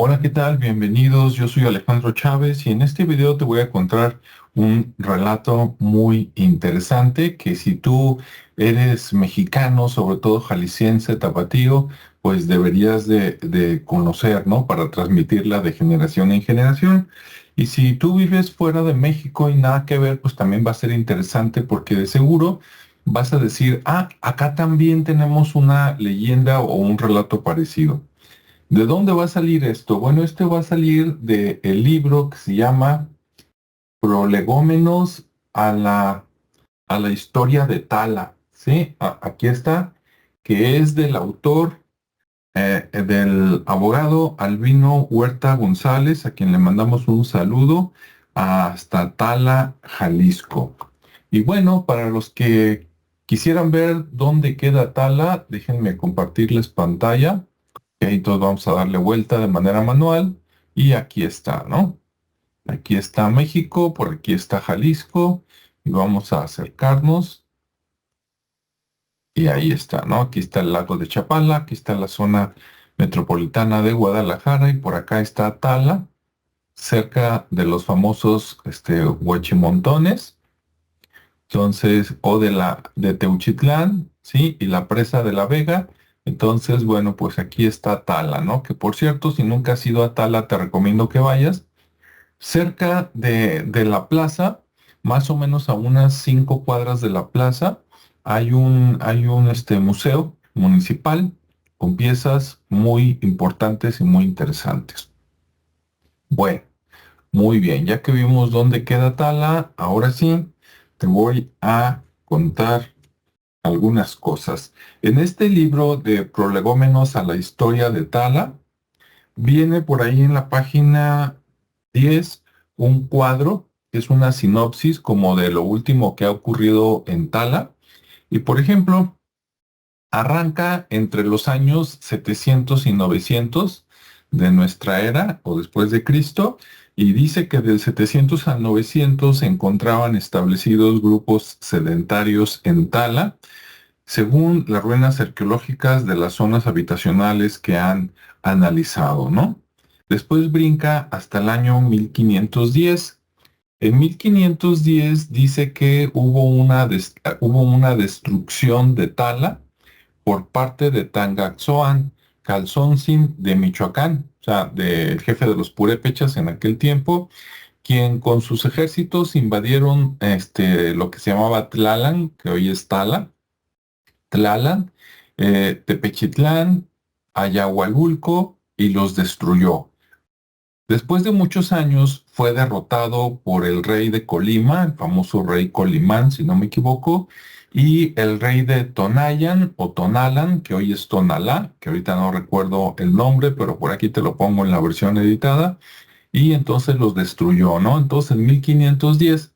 Hola, ¿qué tal? Bienvenidos. Yo soy Alejandro Chávez y en este video te voy a contar un relato muy interesante que si tú eres mexicano, sobre todo jalisciense, tapatío, pues deberías de conocer, ¿no? Para transmitirla de generación en generación. Y si tú vives fuera de México y nada que ver, pues también va a ser interesante porque de seguro vas a decir, ah, acá también tenemos una leyenda o un relato parecido. ¿De dónde va a salir esto? Bueno, este va a salir del libro que se llama Prolegómenos a la historia de Tala. ¿Sí? Aquí está, que es del autor, del abogado Albino Huerta González, a quien le mandamos un saludo hasta Tala, Jalisco. Y bueno, para los que quisieran ver dónde queda Tala, déjenme compartirles pantalla. Ok, entonces vamos a darle vuelta de manera manual y aquí está, ¿no? Aquí está México, por aquí está Jalisco y vamos a acercarnos y ahí está, ¿no? Aquí está el lago de Chapala, aquí está la zona metropolitana de Guadalajara y por acá está Tala, cerca de los famosos huachimontones, entonces, o de Teuchitlán, ¿sí? Y la presa de La Vega. Entonces, bueno, pues aquí está Tala, ¿no? Que por cierto, si nunca has ido a Tala, te recomiendo que vayas. Cerca de la plaza, más o menos a unas 5 cuadras de la plaza, hay un museo municipal con piezas muy importantes y muy interesantes. Bueno, muy bien, ya que vimos dónde queda Tala, ahora sí, te voy a contar algunas cosas. En este libro de Prolegómenos a la historia de Tala, viene por ahí en la página 10 un cuadro, que es una sinopsis como de lo último que ha ocurrido en Tala. Y por ejemplo, arranca entre los años 700 y 900 de nuestra era o después de Cristo, y dice que del 700 al 900 se encontraban establecidos grupos sedentarios en Tala según las ruinas arqueológicas de las zonas habitacionales que han analizado, ¿no? Después brinca hasta el año 1510. En 1510 dice que hubo una destrucción de Tala por parte de Tangaxoan Calzoncin de Michoacán, o sea, del jefe de los purépechas en aquel tiempo, quien con sus ejércitos invadieron lo que se llamaba Tlalan, que hoy es Tala, Tlalan, Tepechitlán, Ayahualulco y los destruyó. Después de muchos años fue derrotado por el rey de Colima, el famoso rey Colimán, si no me equivoco, y el rey de Tonayan o Tonalan, que hoy es Tonalá, que ahorita no recuerdo el nombre, pero por aquí te lo pongo en la versión editada, y entonces los destruyó, ¿no? Entonces en 1510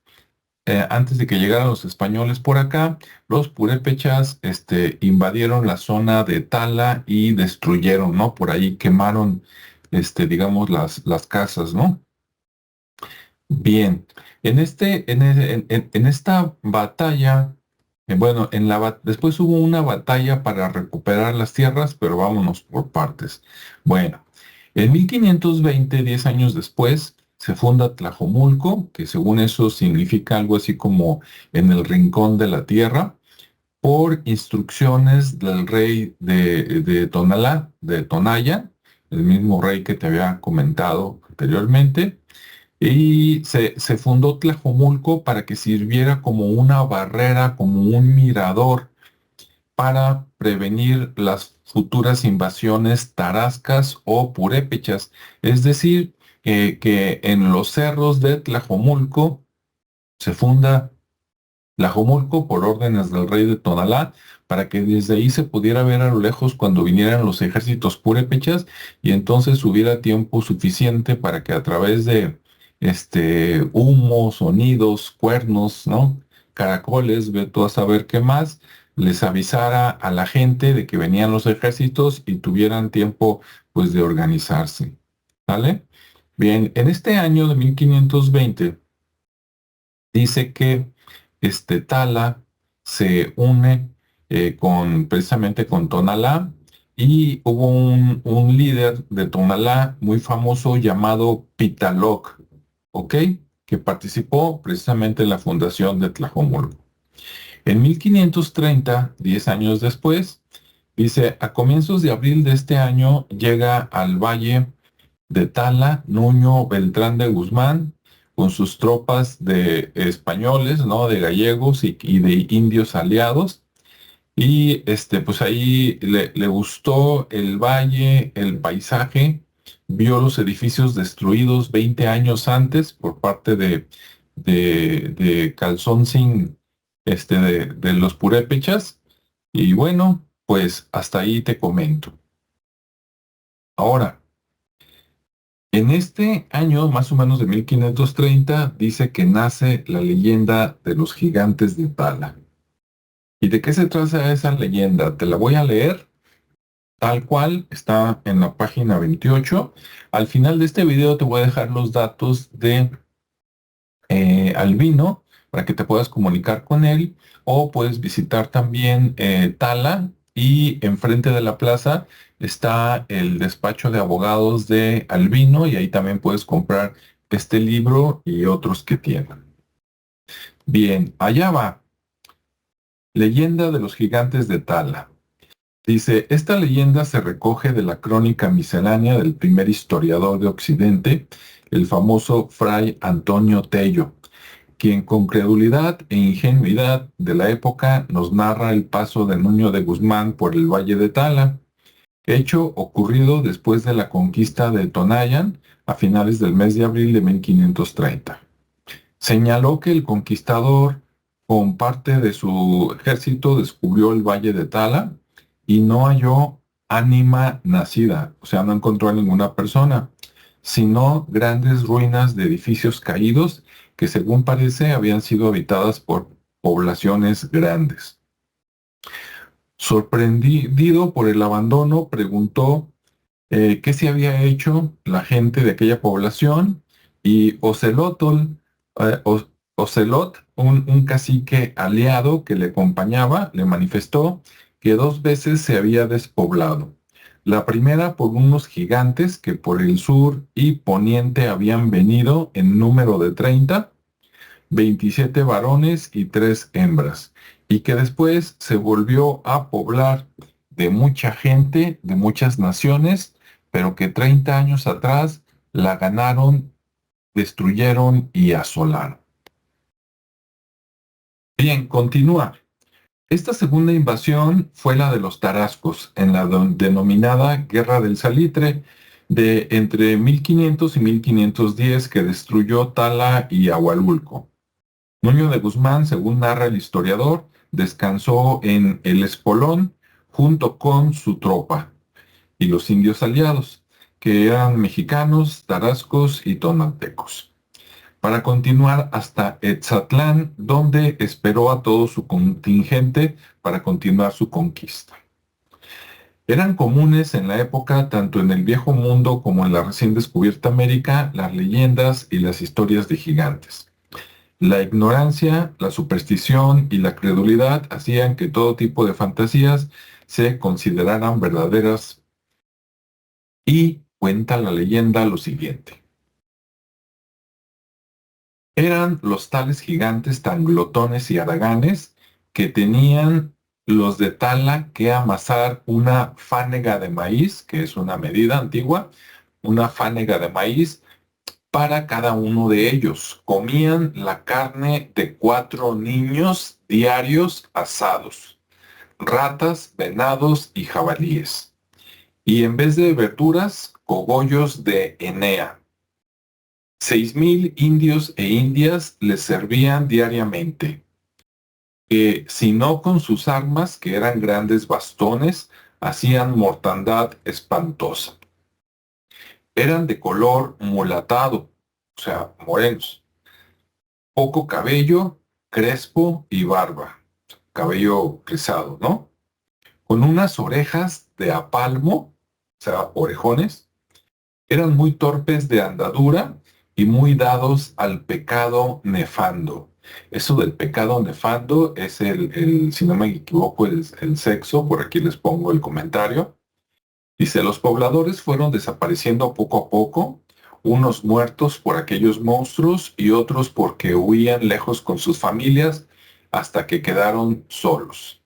antes de que llegaran los españoles por acá, los purépechas invadieron la zona de Tala y destruyeron, ¿no? Por ahí quemaron, digamos, las casas, ¿no? Bien, en esta batalla, bueno, después hubo una batalla para recuperar las tierras, pero vámonos por partes. Bueno, en 1520, 10 años después, se funda Tlajomulco, que según eso significa algo así como en el rincón de la tierra, por instrucciones del rey de Tonalá, de Tonaya, el mismo rey que te había comentado anteriormente. Y se fundó Tlajomulco para que sirviera como una barrera, como un mirador para prevenir las futuras invasiones tarascas o purépechas. Es decir, que en los cerros de Tlajomulco se funda Tlajomulco por órdenes del rey de Tonalá, para que desde ahí se pudiera ver a lo lejos cuando vinieran los ejércitos purépechas y entonces hubiera tiempo suficiente para que a través de humo, sonidos, cuernos, ¿no? Caracoles, ve tú a saber qué más, les avisara a la gente de que venían los ejércitos y tuvieran tiempo pues de organizarse. ¿Vale? Bien, en este año de 1520 dice que Tala se une precisamente con Tonalá y hubo un líder de Tonalá muy famoso llamado Pitaloc, ¿ok? Que participó precisamente en la fundación de Tlajomulco. En 1530, 10 años después, dice, a comienzos de abril de este año llega al valle de Tala Nuño Beltrán de Guzmán con sus tropas de españoles, ¿no? De gallegos y de indios aliados. Y pues ahí le gustó el valle, el paisaje, vio los edificios destruidos 20 años antes por parte de Calzón de los purépechas. Y bueno, pues hasta ahí te comento. Ahora, en este año, más o menos de 1530, dice que nace la leyenda de los gigantes de Tala. ¿Y de qué se trata esa leyenda? Te la voy a leer tal cual, está en la página 28. Al final de este video te voy a dejar los datos de Albino para que te puedas comunicar con él, o puedes visitar también Tala, y enfrente de la plaza está el despacho de abogados de Albino, y ahí también puedes comprar este libro y otros que tienen. Bien, allá va. Leyenda de los gigantes de Tala. Dice, esta leyenda se recoge de la crónica miscelánea del primer historiador de Occidente, el famoso Fray Antonio Tello, quien con credulidad e ingenuidad de la época nos narra el paso de Nuño de Guzmán por el valle de Tala, hecho ocurrido después de la conquista de Tonayan a finales del mes de abril de 1530. Señaló que el conquistador, con parte de su ejército, descubrió el valle de Tala y no halló ánima nacida, o sea, no encontró a ninguna persona, sino grandes ruinas de edificios caídos que, según parece, habían sido habitadas por poblaciones grandes. Sorprendido por el abandono, preguntó qué se había hecho la gente de aquella población, y Ocelot, un cacique aliado que le acompañaba, le manifestó que 2 veces se había despoblado. La primera por unos gigantes que por el sur y poniente habían venido en número de 30, 27 varones y 3 hembras, y que después se volvió a poblar de mucha gente, de muchas naciones, pero que 30 años atrás la ganaron, destruyeron y asolaron. Bien, continúa. Esta segunda invasión fue la de los tarascos, en la denominada Guerra del Salitre, de entre 1500 y 1510, que destruyó Tala y Ahualulco. Nuño de Guzmán, según narra el historiador, descansó en el Espolón junto con su tropa y los indios aliados, que eran mexicanos, tarascos y tonaltecos, para continuar hasta Etzatlán, donde esperó a todo su contingente para continuar su conquista. Eran comunes en la época, tanto en el Viejo Mundo como en la recién descubierta América, las leyendas y las historias de gigantes. La ignorancia, la superstición y la credulidad hacían que todo tipo de fantasías se consideraran verdaderas, y cuenta la leyenda lo siguiente. Eran los tales gigantes tan glotones y haraganes que tenían los de Tala que amasar una fánega de maíz, que es una medida antigua, una fánega de maíz para cada uno de ellos. Comían la carne de 4 niños diarios asados, ratas, venados y jabalíes. Y en vez de verduras, cogollos de Enea. 6,000 indios e indias les servían diariamente, que si no con sus armas, que eran grandes bastones, hacían mortandad espantosa. Eran de color mulatado, o sea, morenos, poco cabello, crespo y barba, cabello rizado, ¿no? Con unas orejas de a palmo, o sea, orejones. Eran muy torpes de andadura y muy dados al pecado nefando. Eso del pecado nefando es si no me equivoco, el sexo. Por aquí les pongo el comentario. Dice, los pobladores fueron desapareciendo poco a poco, unos muertos por aquellos monstruos y otros porque huían lejos con sus familias hasta que quedaron solos.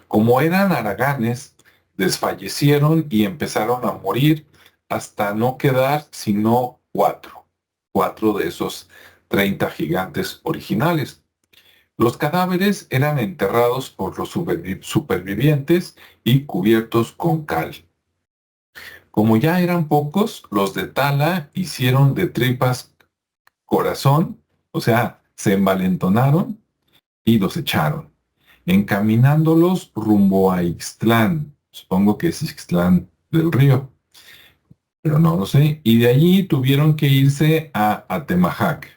Como eran haraganes, desfallecieron y empezaron a morir hasta no quedar sino cuatro de esos 30 gigantes originales. Los cadáveres eran enterrados por los supervivientes y cubiertos con cal. Como ya eran pocos, los de Tala hicieron de tripas corazón, o sea, se envalentonaron y los echaron, encaminándolos rumbo a Ixtlán. Supongo que es Ixtlán del Río, pero no lo sé. Y de allí tuvieron que irse a Atemajac,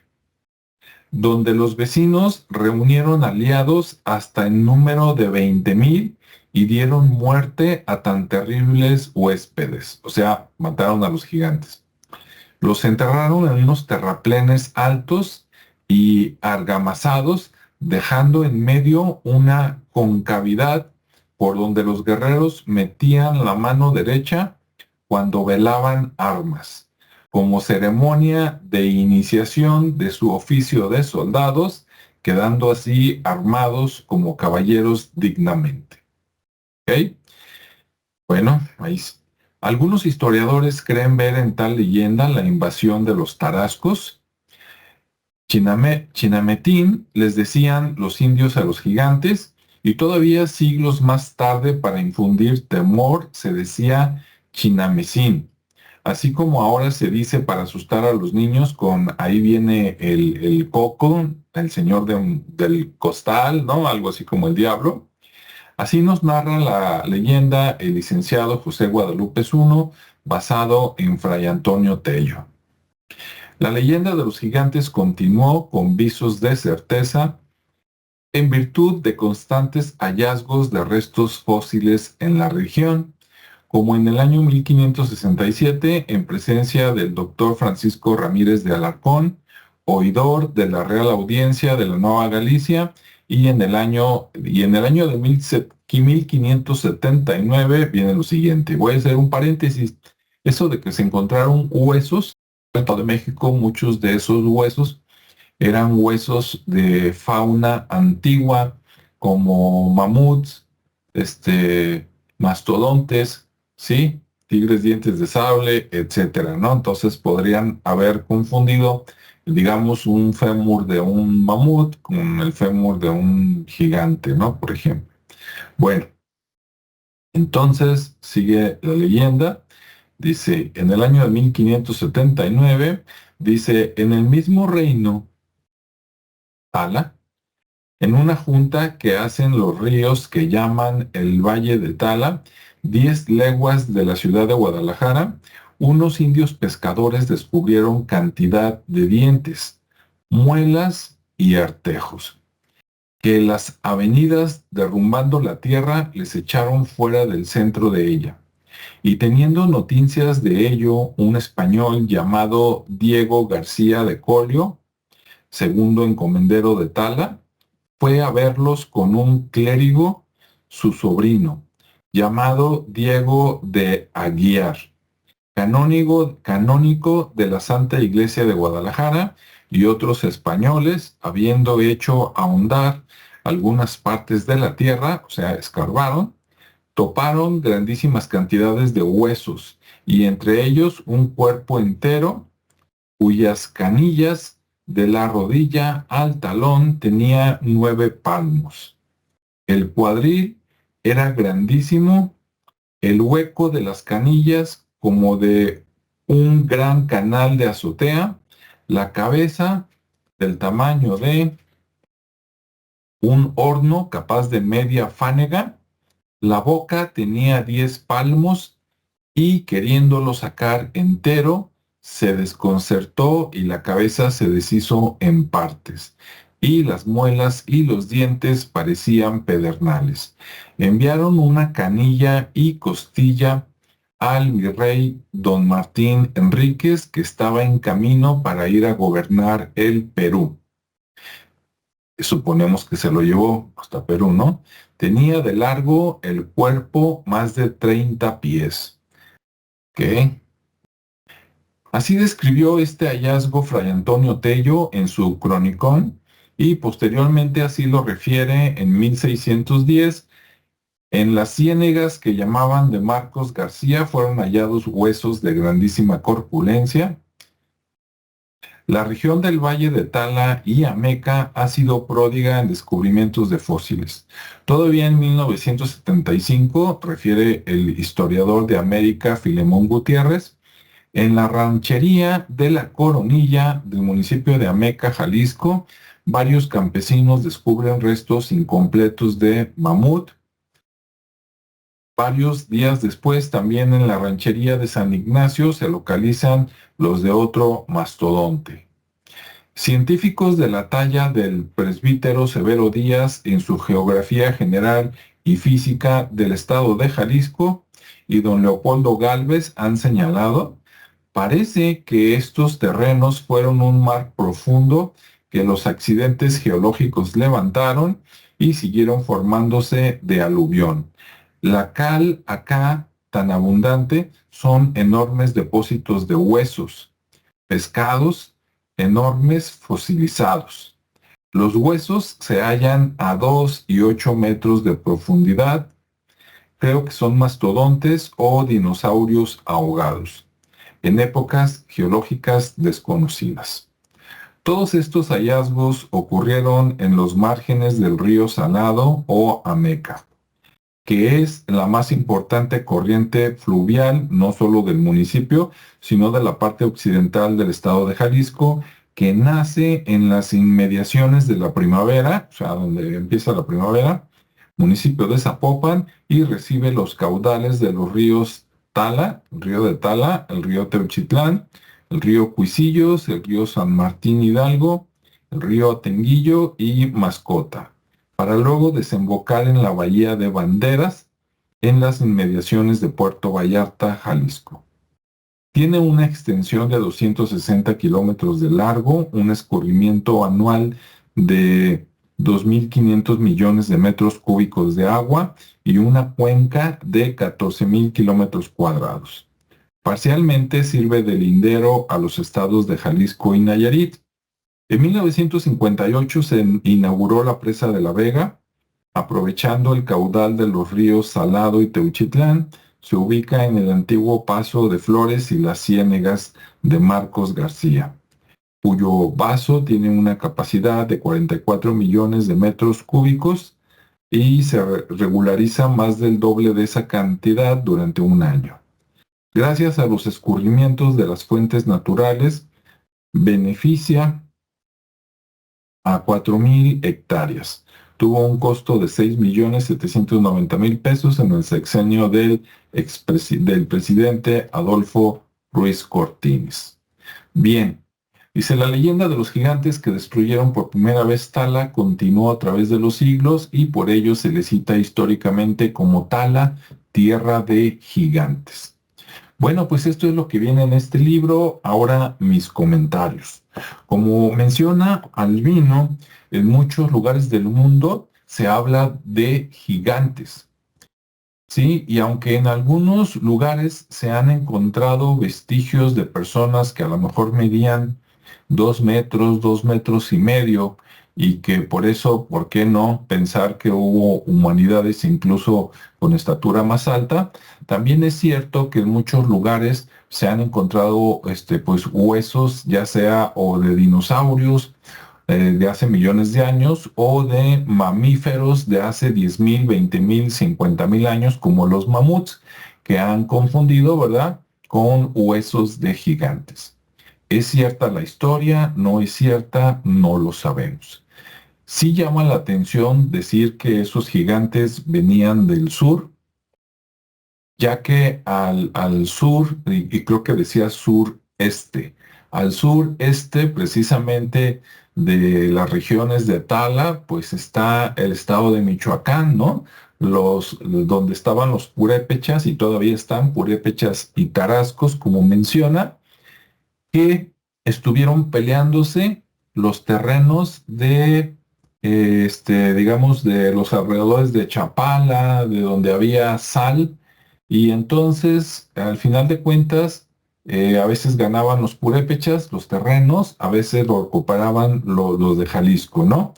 donde los vecinos reunieron aliados hasta el número de 20,000 y dieron muerte a tan terribles huéspedes, o sea, mataron a los gigantes. Los enterraron en unos terraplenes altos y argamasados, dejando en medio una concavidad por donde los guerreros metían la mano derecha cuando velaban armas, como ceremonia de iniciación de su oficio de soldados, quedando así armados como caballeros dignamente. ¿Ok? Bueno, ahí algunos historiadores creen ver en tal leyenda la invasión de los tarascos. Chinametín les decían los indios a los gigantes, y todavía siglos más tarde, para infundir temor, se decía Chinamecín. Así como ahora se dice para asustar a los niños con ahí viene el coco, el señor del costal, ¿no? Algo así como el diablo. Así nos narra la leyenda el licenciado José Guadalupe Zuno, basado en Fray Antonio Tello. La leyenda de los gigantes continuó con visos de certeza en virtud de constantes hallazgos de restos fósiles en la región, como en el año 1567 en presencia del doctor Francisco Ramírez de Alarcón, oidor de la Real Audiencia de la Nueva Galicia, y en el año de 1579 viene lo siguiente. Voy a hacer un paréntesis. Eso de que se encontraron huesos en el Estado de México, muchos de esos huesos eran huesos de fauna antigua, como mamuts, mastodontes, ¿sí? Tigres dientes de sable, etcétera, ¿no? Entonces podrían haber confundido, digamos, un fémur de un mamut con el fémur de un gigante, ¿no? Por ejemplo. Bueno, entonces sigue la leyenda. Dice, en el año de 1579, dice, en el mismo reino, Tala, en una junta que hacen los ríos que llaman el Valle de Tala, 10 leguas de la ciudad de Guadalajara, unos indios pescadores descubrieron cantidad de dientes, muelas y artejos, que las avenidas derrumbando la tierra les echaron fuera del centro de ella. Y teniendo noticias de ello, un español llamado Diego García de Collio, segundo encomendero de Tala, fue a verlos con un clérigo, su sobrino, llamado Diego de Aguiar, canónigo de la Santa Iglesia de Guadalajara, y otros españoles, habiendo hecho ahondar algunas partes de la tierra, o sea, escarbaron, toparon grandísimas cantidades de huesos, y entre ellos un cuerpo entero cuyas canillas de la rodilla al talón tenía 9 palmos. El cuadril era grandísimo, el hueco de las canillas como de un gran canal de azotea, la cabeza del tamaño de un horno capaz de media fánega, la boca tenía 10 palmos y queriéndolo sacar entero, se desconcertó y la cabeza se deshizo en partes, y las muelas y los dientes parecían pedernales. Enviaron una canilla y costilla al virrey don Martín Enríquez, que estaba en camino para ir a gobernar el Perú. Suponemos que se lo llevó hasta Perú, ¿no? Tenía de largo el cuerpo más de 30 pies, ¿ok? Así describió este hallazgo Fray Antonio Tello en su Cronicón y posteriormente así lo refiere en 1610. En las ciénegas que llamaban de Marcos García fueron hallados huesos de grandísima corpulencia. La región del Valle de Tala y Ameca ha sido pródiga en descubrimientos de fósiles. Todavía en 1975, refiere el historiador de América Filemón Gutiérrez, en la ranchería de La Coronilla del municipio de Ameca, Jalisco, varios campesinos descubren restos incompletos de mamut. Varios días después, también en la ranchería de San Ignacio, se localizan los de otro mastodonte. Científicos de la talla del presbítero Severo Díaz en su Geografía General y Física del Estado de Jalisco y don Leopoldo Gálvez han señalado: parece que estos terrenos fueron un mar profundo que los accidentes geológicos levantaron y siguieron formándose de aluvión. La cal acá, tan abundante, son enormes depósitos de huesos, pescados, enormes fosilizados. Los huesos se hallan a 2 y 8 metros de profundidad. Creo que son mastodontes o dinosaurios ahogados en épocas geológicas desconocidas. Todos estos hallazgos ocurrieron en los márgenes del río Salado o Ameca, que es la más importante corriente fluvial no solo del municipio, sino de la parte occidental del estado de Jalisco, que nace en las inmediaciones de la primavera, o sea, donde empieza la primavera, municipio de Zapopan, y recibe los caudales de los ríos Tala, el río de Tala, el río Teuchitlán, el río Cuisillos, el río San Martín Hidalgo, el río Atenguillo y Mascota, para luego desembocar en la bahía de Banderas, en las inmediaciones de Puerto Vallarta, Jalisco. Tiene una extensión de 260 kilómetros de largo, un escurrimiento anual de 2.500 millones de metros cúbicos de agua y una cuenca de 14.000 kilómetros cuadrados. Parcialmente sirve de lindero a los estados de Jalisco y Nayarit. En 1958 se inauguró la presa de La Vega, aprovechando el caudal de los ríos Salado y Teuchitlán. Se ubica en el antiguo Paso de Flores y las ciénegas de Marcos García, cuyo vaso tiene una capacidad de 44 millones de metros cúbicos y se regulariza más del doble de esa cantidad durante un año. Gracias a los escurrimientos de las fuentes naturales, beneficia a 4.000 hectáreas. Tuvo un costo de 6.790.000 pesos en el sexenio del presidente Adolfo Ruiz Cortines. Bien, dice: la leyenda de los gigantes que destruyeron por primera vez Tala continuó a través de los siglos y por ello se le cita históricamente como Tala, tierra de gigantes. Bueno, pues esto es lo que viene en este libro. Ahora mis comentarios. Como menciona Albino, en muchos lugares del mundo se habla de gigantes, ¿sí? Y aunque en algunos lugares se han encontrado vestigios de personas que a lo mejor medían 2 metros, 2 metros y medio, y que por eso, ¿por qué no pensar que hubo humanidades incluso con estatura más alta? También es cierto que en muchos lugares se han encontrado pues, huesos, ya sea o de dinosaurios de hace millones de años o de mamíferos de hace 10.000, 20.000, 50.000 años, como los mamuts, que han confundido, ¿verdad?, con huesos de gigantes. ¿Es cierta la historia? ¿No es cierta? No lo sabemos. Sí llama la atención decir que esos gigantes venían del sur, ya que al sur, y creo que decía sureste, al sureste precisamente de las regiones de Tala, pues está el estado de Michoacán, ¿no? Donde estaban los purépechas y todavía están purépechas y tarascos, como menciona, que estuvieron peleándose los terrenos de, digamos, de los alrededores de Chapala, de donde había sal, Y entonces, al final de cuentas, a veces ganaban los purépechas, los terrenos, a veces lo recuperaban los de Jalisco, ¿no?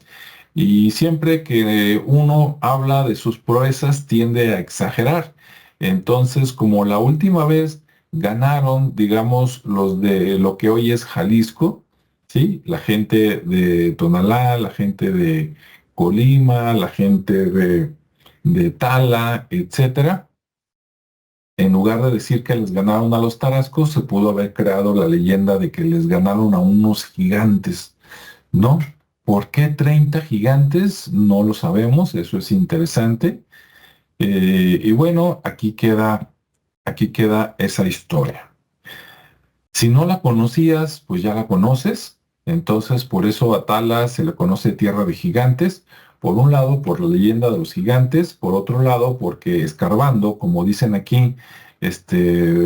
Y siempre que uno habla de sus proezas, tiende a exagerar. Entonces, como la última vez ganaron, digamos, los de lo que hoy es Jalisco, ¿sí? La gente de Tonalá, la gente de Colima, la gente de Tala, etcétera. En lugar de decir que les ganaron a los tarascos, se pudo haber creado la leyenda de que les ganaron a unos gigantes, ¿no? ¿Por qué 30 gigantes? No lo sabemos, eso es interesante. Y bueno, aquí queda esa historia. Si no la conocías, pues ya la conoces. Entonces, por eso a Tala se le conoce Tierra de Gigantes. Por un lado, por la leyenda de los gigantes. Por otro lado, porque escarbando, como dicen aquí,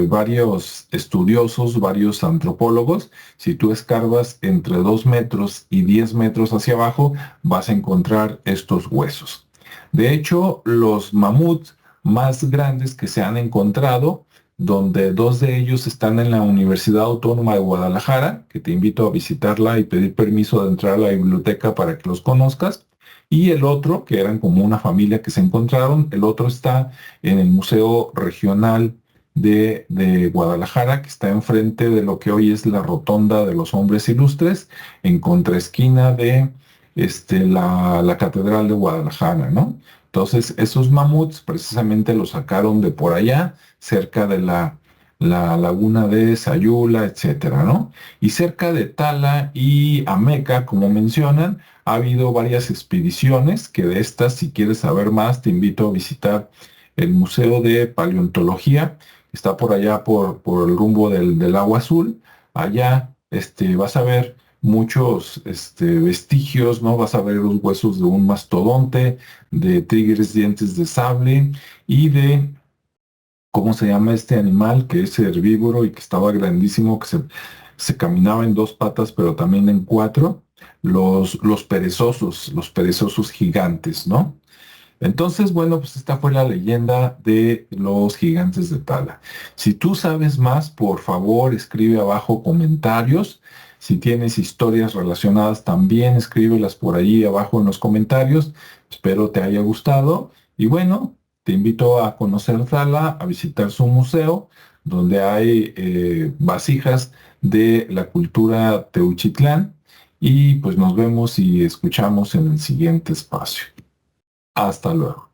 varios estudiosos, varios antropólogos, si tú escarbas entre 2 metros y 10 metros hacia abajo, vas a encontrar estos huesos. De hecho, los mamuts más grandes que se han encontrado, donde dos de ellos están en la Universidad Autónoma de Guadalajara, que te invito a visitarla y pedir permiso de entrar a la biblioteca para que los conozcas. Y el otro, que eran como una familia que se encontraron, el otro está en el Museo Regional de Guadalajara, que está enfrente de lo que hoy es la Rotonda de los Hombres Ilustres, en contraesquina de la Catedral de Guadalajara, ¿no? Entonces, esos mamuts precisamente los sacaron de por allá, cerca de la laguna de Sayula, etcétera, ¿no? Y cerca de Tala y Ameca, como mencionan, ha habido varias expediciones que de estas, si quieres saber más, te invito a visitar el Museo de Paleontología, que está por allá por el rumbo del Agua Azul. Allá vas a ver muchos vestigios, ¿no? Vas a ver los huesos de un mastodonte, de tigres dientes de sable y de, ¿cómo se llama este animal? Que es herbívoro y que estaba grandísimo, que se caminaba en 2 patas, pero también en 4, los perezosos gigantes, ¿no? Entonces, bueno, pues esta fue la leyenda de los gigantes de Tala. Si tú sabes más, por favor, escribe abajo comentarios. Si tienes historias relacionadas, también escríbelas por ahí abajo en los comentarios. Espero te haya gustado. Y bueno, te invito a conocer Tala, a visitar su museo, donde hay vasijas de la cultura Teuchitlán. Y pues nos vemos y escuchamos en el siguiente espacio. Hasta luego.